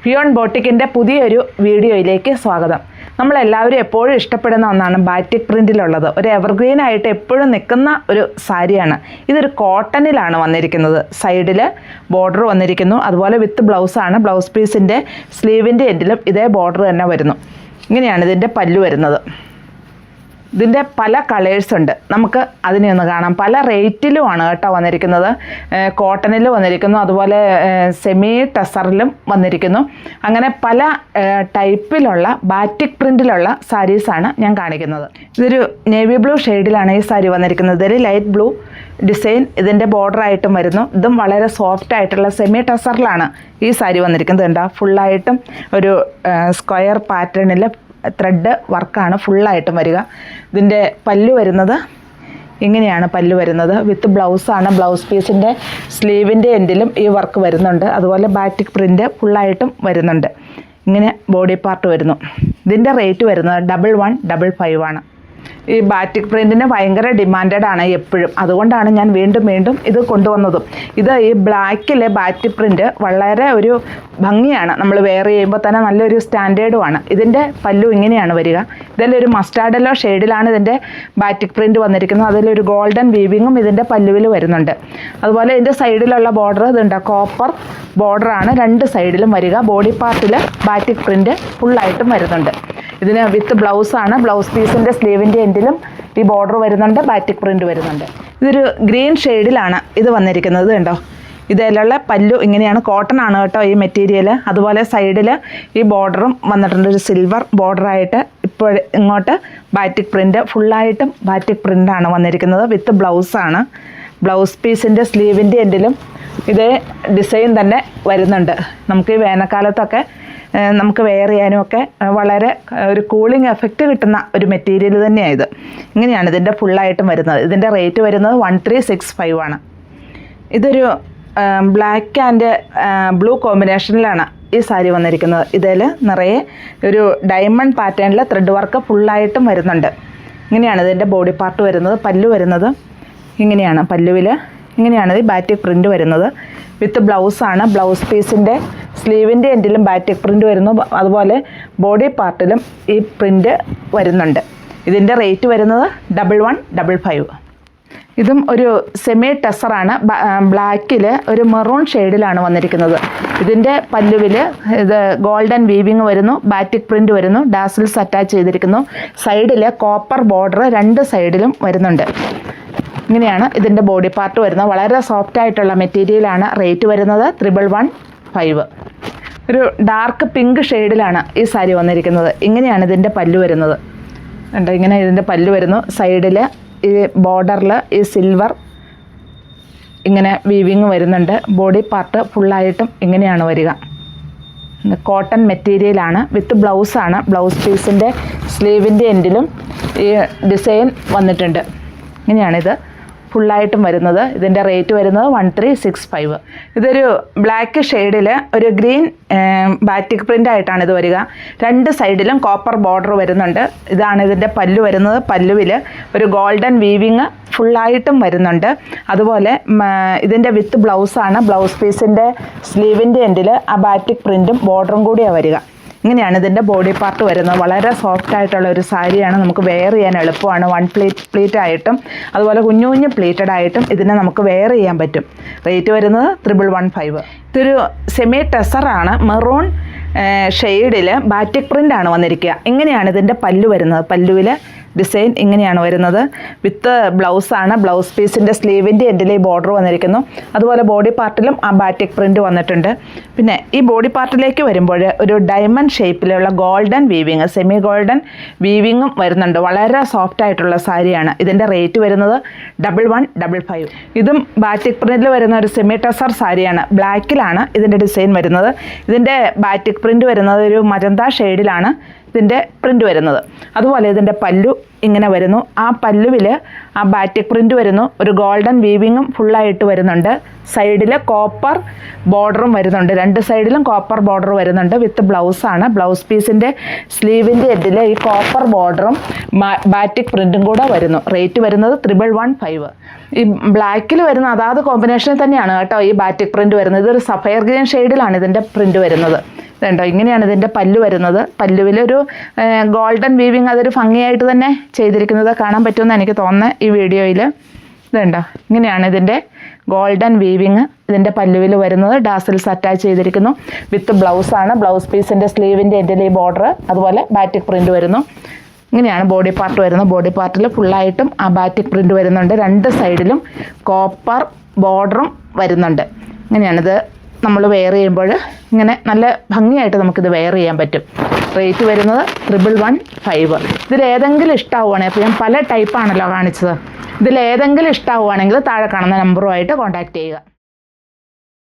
ഫിയോൺ ബോട്ടിക്കിൻ്റെ പുതിയൊരു വീഡിയോയിലേക്ക് സ്വാഗതം. നമ്മളെല്ലാവരും എപ്പോഴും ഇഷ്ടപ്പെടുന്ന ഒന്നാണ് ബാറ്റിക് പ്രിൻറ്റിലുള്ളത്. ഒരു എവർഗ്രീൻ ആയിട്ട് എപ്പോഴും നിൽക്കുന്ന ഒരു സാരിയാണ്. ഇതൊരു കോട്ടണിലാണ് വന്നിരിക്കുന്നത്. സൈഡിൽ ബോർഡർ വന്നിരിക്കുന്നു. അതുപോലെ വിത്ത് ബ്ലൗസാണ്. ബ്ലൗസ് പീസിൻ്റെ സ്ലീവിൻ്റെ എൻഡിലും ഇതേ ബോർഡർ തന്നെ വരുന്നു. ഇങ്ങനെയാണ് ഇതിൻ്റെ പല്ലു വരുന്നത്. ഇതിൻ്റെ പല കളേഴ്സ് ഉണ്ട്. നമുക്ക് അതിനെ ഒന്ന് കാണാം. പല റേറ്റിലുമാണ് കേട്ടോ വന്നിരിക്കുന്നത്. കോട്ടണിൽ വന്നിരിക്കുന്നു, അതുപോലെ സെമി ടെസറിലും വന്നിരിക്കുന്നു. അങ്ങനെ പല ടൈപ്പിലുള്ള ബാറ്റിക് പ്രിൻറ്റിലുള്ള സാരീസാണ് ഞാൻ കാണിക്കുന്നത്. ഇതൊരു നേവി ബ്ലൂ ഷെയ്ഡിലാണ് ഈ സാരി വന്നിരിക്കുന്നത്. ഇതൊരു ലൈറ്റ് ബ്ലൂ ഡിസൈൻ ഇതിൻ്റെ ബോർഡറായിട്ടും വരുന്നു. ഇതും വളരെ സോഫ്റ്റ് ആയിട്ടുള്ള സെമി ടെസറിലാണ് ഈ സാരി വന്നിരിക്കുന്നത്. കണ്ടോ, ഫുള്ളായിട്ടും ഒരു സ്ക്വയർ പാറ്റേണിൽ ത്രെഡ് വർക്കാണ് ഫുള്ളായിട്ടും വരിക. ഇതിൻ്റെ പല്ലു വരുന്നത് ഇങ്ങനെയാണ്. പല്ലു വരുന്നത് വിത്ത് ബ്ലൗസാണ്. ബ്ലൗസ് പീസിൻ്റെ സ്ലീവിൻ്റെ എൻഡിലും ഈ വർക്ക് വരുന്നുണ്ട്. അതുപോലെ ബാറ്റിക് പ്രിൻ്റ് ഫുള്ളായിട്ടും വരുന്നുണ്ട്. ഇങ്ങനെ ബോഡി പാർട്ട് വരുന്നു. ഇതിൻ്റെ റേറ്റ് വരുന്നത് 11,155 ആണ്. ഈ ബാറ്റിക് പ്രിൻറ്റിന് ഭയങ്കര ഡിമാൻഡഡ് ആണ് എപ്പോഴും. അതുകൊണ്ടാണ് ഞാൻ വീണ്ടും ഇത് കൊണ്ടുവന്നതും. ഇത് ഈ ബ്ലാക്കിലെ ബാറ്റിക് പ്രിൻറ്റ് വളരെ ഒരു ഭംഗിയാണ്. നമ്മൾ വെയർ ചെയ്യുമ്പോൾ തന്നെ നല്ലൊരു സ്റ്റാൻഡേർഡുമാണ്. ഇതിൻ്റെ പല്ലു ഇങ്ങനെയാണ് വരിക. ഇതിലൊരു മസ്റ്റാർഡ് യെല്ലോ ഷെയ്ഡിലാണ് ഇതിൻ്റെ ബാറ്റിക് പ്രിൻറ്റ് വന്നിരിക്കുന്നത്. അതിലൊരു ഗോൾഡൻ വീവിങ്ങും ഇതിൻ്റെ പല്ലുവിൽ വരുന്നുണ്ട്. അതുപോലെ ഇതിൻ്റെ സൈഡിലുള്ള ബോർഡർ ഇതുണ്ട്, കോപ്പർ ബോർഡറാണ് രണ്ട് സൈഡിലും വരിക. ബോഡി പാർട്ടിൽ ബാറ്റിക് പ്രിൻറ്റ് ഫുള്ളായിട്ടും വരുന്നുണ്ട്. ഇതിന് വിത്ത് ബ്ലൗസാണ്. ബ്ലൗസ് പീസിൻ്റെ സ്ലീവിൻ്റെ എൻഡിലും ഈ ബോർഡർ വരുന്നുണ്ട്, ബാറ്റിക് പ്രിൻറ്റ് വരുന്നുണ്ട്. ഇതൊരു ഗ്രീൻ ഷെയ്ഡിലാണ് ഇത് വന്നിരിക്കുന്നത്. കണ്ടോ, ഇതിലുള്ള പല്ലു ഇങ്ങനെയാണ്. കോട്ടൺ ആണ് കേട്ടോ ഈ മെറ്റീരിയൽ. അതുപോലെ സൈഡിൽ ഈ ബോർഡറും വന്നിട്ടുണ്ട്, ഒരു സിൽവർ ബോർഡറായിട്ട്. ഇപ്പോൾ ഇങ്ങോട്ട് ബാറ്റിക് പ്രിൻറ്റ് ഫുള്ളായിട്ടും ബാറ്റിക് പ്രിൻ്റാണ് വന്നിരിക്കുന്നത്. വിത്ത് ബ്ലൗസാണ്. ബ്ലൗസ് പീസിൻ്റെ സ്ലീവിൻ്റെ എൻഡിലും ഇതേ ഡിസൈൻ തന്നെ വരുന്നുണ്ട്. നമുക്ക് ഈ വേനൽക്കാലത്തൊക്കെ നമുക്ക് വെയർ ചെയ്യാനും ഒക്കെ വളരെ ഒരു കൂളിംഗ് എഫക്റ്റ് കിട്ടുന്ന ഒരു മെറ്റീരിയൽ തന്നെയാണ് ഇത്. ഇങ്ങനെയാണ് ഇതിൻ്റെ ഫുള്ളായിട്ടും വരുന്നത്. ഇതിൻ്റെ റേറ്റ് വരുന്നത് 1365 ആണ്. ഇതൊരു ബ്ലാക്ക് ആൻഡ് ബ്ലൂ കോമ്പിനേഷനിലാണ് ഈ സാരി വന്നിരിക്കുന്നത്. ഇതിൽ നിറയെ ഒരു ഡയമണ്ട് പാറ്റേണിൽ ത്രെഡ് വർക്ക് ഫുള്ളായിട്ടും വരുന്നുണ്ട്. ഇങ്ങനെയാണ് ഇതിൻ്റെ ബോഡി പാർട്ട് വരുന്നത്. പല്ലു വരുന്നത് ഇങ്ങനെയാണ്. പല്ലുവിൽ ഇങ്ങനെയാണ് ഈ ബാറ്റിക് പ്രിൻറ്റ് വരുന്നത്. വിത്ത് ബ്ലൗസാണ്. ബ്ലൗസ് പീസിൻ്റെ സ്ലീവിൻ്റെ എൻഡിലും ബാറ്റിക് പ്രിൻറ്റ് വരുന്നു. അതുപോലെ ബോഡി പാർട്ടിലും ഈ പ്രിൻറ്റ് വരുന്നുണ്ട്. ഇതിൻ്റെ റേറ്റ് വരുന്നത് 11,155. ഇതും ഒരു സെമി ടെസറാണ്. ബ്ലാക്കിൽ ഒരു മെറൂൺ ഷെയ്ഡിലാണ് വന്നിരിക്കുന്നത്. ഇതിൻ്റെ പല്ലുവിൽ ഇത് ഗോൾഡൻ വീവിങ് വരുന്നു, ബാറ്റിക് പ്രിൻറ്റ് വരുന്നു, ഡാസിൽസ് അറ്റാച്ച് ചെയ്തിരിക്കുന്നു. സൈഡിൽ കോപ്പർ ബോർഡർ രണ്ട് സൈഡിലും വരുന്നുണ്ട്. ഇങ്ങനെയാണ് ഇതിൻ്റെ ബോഡി പാർട്ട് വരുന്നത്. വളരെ സോഫ്റ്റ് ആയിട്ടുള്ള മെറ്റീരിയലാണ്. റേറ്റ് വരുന്നത് 11,155. ഒരു ഡാർക്ക് പിങ്ക് ഷെയ്ഡിലാണ് ഈ സാരി വന്നിരിക്കുന്നത്. ഇങ്ങനെയാണ് ഇതിൻ്റെ പല്ലു വരുന്നത്. കണ്ടോ, ഇങ്ങനെ ഇതിൻ്റെ പല്ലു വരുന്നു. സൈഡിൽ ഈ ബോർഡറിൽ ഈ സിൽവർ ഇങ്ങനെ വീവിങ് വരുന്നുണ്ട്. ബോഡി പാർട്ട് ഫുള്ളായിട്ടും ഇങ്ങനെയാണ് വരിക. കോട്ടൺ മെറ്റീരിയലാണ്. വിത്ത് ബ്ലൗസാണ്. ബ്ലൗസ് പീസിൻ്റെ സ്ലീവിൻ്റെ എൻഡിലും ഈ ഡിസൈൻ വന്നിട്ടുണ്ട്. ഇങ്ങനെയാണിത് ഫുള്ളായിട്ടും വരുന്നത്. ഇതിൻ്റെ റേറ്റ് വരുന്നത് 1365. ഇതൊരു ബ്ലാക്ക് ഷെയ്ഡിൽ ഒരു ഗ്രീൻ ബാറ്റിക് പ്രിൻ്റ് ആയിട്ടാണ് ഇത് വരിക. രണ്ട് സൈഡിലും കോപ്പർ ബോർഡർ വരുന്നുണ്ട്. ഇതാണ് ഇതിൻ്റെ പല്ലു വരുന്നത്. പല്ലുവിൽ ഒരു ഗോൾഡൻ വീവിങ് ഫുള്ളായിട്ടും വരുന്നുണ്ട്. അതുപോലെ ഇതിൻ്റെ വിത്ത് ബ്ലൗസാണ്. ബ്ലൗസ് പീസിൻ്റെ സ്ലീവിൻ്റെ എൻഡിൽ ആ ബാറ്റിക് പ്രിൻറ്റും ബോർഡറും കൂടിയാണ് വരിക. ഇങ്ങനെയാണ് ഇതിൻ്റെ ബോഡി പാർട്ട് വരുന്നത്. വളരെ സോഫ്റ്റ് ആയിട്ടുള്ള ഒരു സാരിയാണ്. നമുക്ക് വെയർ ചെയ്യാൻ എളുപ്പമാണ്. വൺ പ്ലീറ്റ് ആയിട്ടും അതുപോലെ കുഞ്ഞു പ്ലീറ്റഡ് ആയിട്ടും ഇതിനെ നമുക്ക് വെയർ ചെയ്യാൻ പറ്റും. റേറ്റ് വരുന്നത് 1115. ഇതൊരു സെമി ടെസറാണ്. മെറൂൺ ഷെയ്ഡിൽ ബാറ്റിക് പ്രിൻ്റാണ് വന്നിരിക്കുക. ഇങ്ങനെയാണ് ഇതിൻ്റെ പല്ലു വരുന്നത്. പല്ലുവിൽ ഡിസൈൻ ഇങ്ങനെയാണ് വരുന്നത്. വിത്ത് ബ്ലൗസാണ്. ബ്ലൗസ് പീസിൻ്റെ സ്ലീവിൻ്റെ എൻഡിൽ ഈ ബോർഡർ വന്നിരിക്കുന്നു. അതുപോലെ ബോഡി പാർട്ടിലും ആ ബാറ്റിക് പ്രിൻറ്റ് വന്നിട്ടുണ്ട്. പിന്നെ ഈ ബോഡി പാർട്ടിലേക്ക് വരുമ്പോൾ ഒരു ഡയമണ്ട് ഷേപ്പിലുള്ള ഗോൾഡൻ വീവിങ്, സെമി ഗോൾഡൻ വീവിങ്ങും വരുന്നുണ്ട്. വളരെ സോഫ്റ്റ് ആയിട്ടുള്ള സാരിയാണ്. ഇതിൻ്റെ റേറ്റ് വരുന്നത് 1155. ഇതും ബാറ്റിക് പ്രിൻറ്റിൽ വരുന്ന ഒരു സെമി ടെസർ സാരിയാണ്. ബ്ലാക്കിലാണ് ഇതിൻ്റെ ഡിസൈൻ വരുന്നത്. ഇതിൻ്റെ ബാറ്റിക് പ്രിൻറ്റ് വരുന്നത് ഒരു മജന്ത ഷെയ്ഡിലാണ് ഇതിൻ്റെ പ്രിൻ്റ് വരുന്നത്. അതുപോലെ ഇതിൻ്റെ പല്ലു ഇങ്ങനെ വരുന്നു. ആ പല്ലുവിൽ ആ ബാറ്റിക് പ്രിൻ്റ് വരുന്നു. ഒരു ഗോൾഡൻ വീവിങ്ങും ഫുള്ളായിട്ട് വരുന്നുണ്ട്. സൈഡിൽ കോപ്പർ ബോർഡറും വരുന്നുണ്ട്. രണ്ട് സൈഡിലും കോപ്പർ ബോർഡർ വരുന്നുണ്ട്. വിത്ത് ബ്ലൗസാണ്. ബ്ലൗസ് പീസിൻ്റെ സ്ലീവിൻ്റെ എൻഡിൽ ഈ കോപ്പർ ബോർഡറും ബാറ്റിക് പ്രിൻറ്റും കൂടെ വരുന്നു. റേറ്റ് വരുന്നത് 1115. ഈ ബ്ലാക്കിൽ വരുന്ന അതാത് കോമ്പിനേഷനിൽ തന്നെയാണ് കേട്ടോ ഈ ബാറ്റിക് പ്രിൻറ്റ് വരുന്നത്. ഇതൊരു സഫയർ ഗ്രീൻ ഷെയ്ഡിലാണ് ഇതിൻ്റെ പ്രിൻറ്റ് വരുന്നത്. ഇതുണ്ടോ, ഇങ്ങനെയാണ് ഇതിൻ്റെ പല്ല് വരുന്നത്. പല്ലുവിലൊരു ഗോൾഡൻ വീവിങ്, അതൊരു ഭംഗിയായിട്ട് തന്നെ ചെയ്തിരിക്കുന്നത് കാണാൻ പറ്റുമെന്ന് എനിക്ക് തോന്നുന്നത് ഈ വീഡിയോയിൽ. ഇതുണ്ടോ, ഇങ്ങനെയാണ് ഇതിൻ്റെ ഗോൾഡൻ വീവിങ് ഇതിൻ്റെ പല്ലുവിൽ വരുന്നത്. ഡാസിൽസ് അറ്റാച്ച് ചെയ്തിരിക്കുന്നു. വിത്ത് ബ്ലൗസാണ്. ബ്ലൗസ് പീസിൻ്റെ സ്ലീവിൻ്റെ എൻ്റെ ഈ ബോർഡർ, അതുപോലെ ബാറ്റിക് പ്രിൻ്റ് വരുന്നു. ഇങ്ങനെയാണ് ബോഡി പാർട്ട് വരുന്നത്. ബോഡി പാർട്ടിൽ ഫുള്ളായിട്ടും ആ ബാറ്റിക് പ്രിൻ്റ് വരുന്നുണ്ട്. രണ്ട് സൈഡിലും കോപ്പർ ബോർഡറും വരുന്നുണ്ട്. ഇങ്ങനെയാണിത് നമ്മൾ വെയർ ചെയ്യുമ്പോൾ ഇങ്ങനെ നല്ല ഭംഗിയായിട്ട് നമുക്കിത് വെയർ ചെയ്യാൻ പറ്റും. റേറ്റ് വരുന്നത് 1115. ഇതിലേതെങ്കിലും ഇഷ്ടമാവുകയാണെങ്കിൽ, അപ്പോൾ ഞാൻ പല ടൈപ്പാണല്ലോ കാണിച്ചത്, ഇതിലേതെങ്കിലും ഇഷ്ടമാവുകയാണെങ്കിൽ താഴെ കാണുന്ന നമ്പറുമായിട്ട് കോൺടാക്റ്റ് ചെയ്യുക.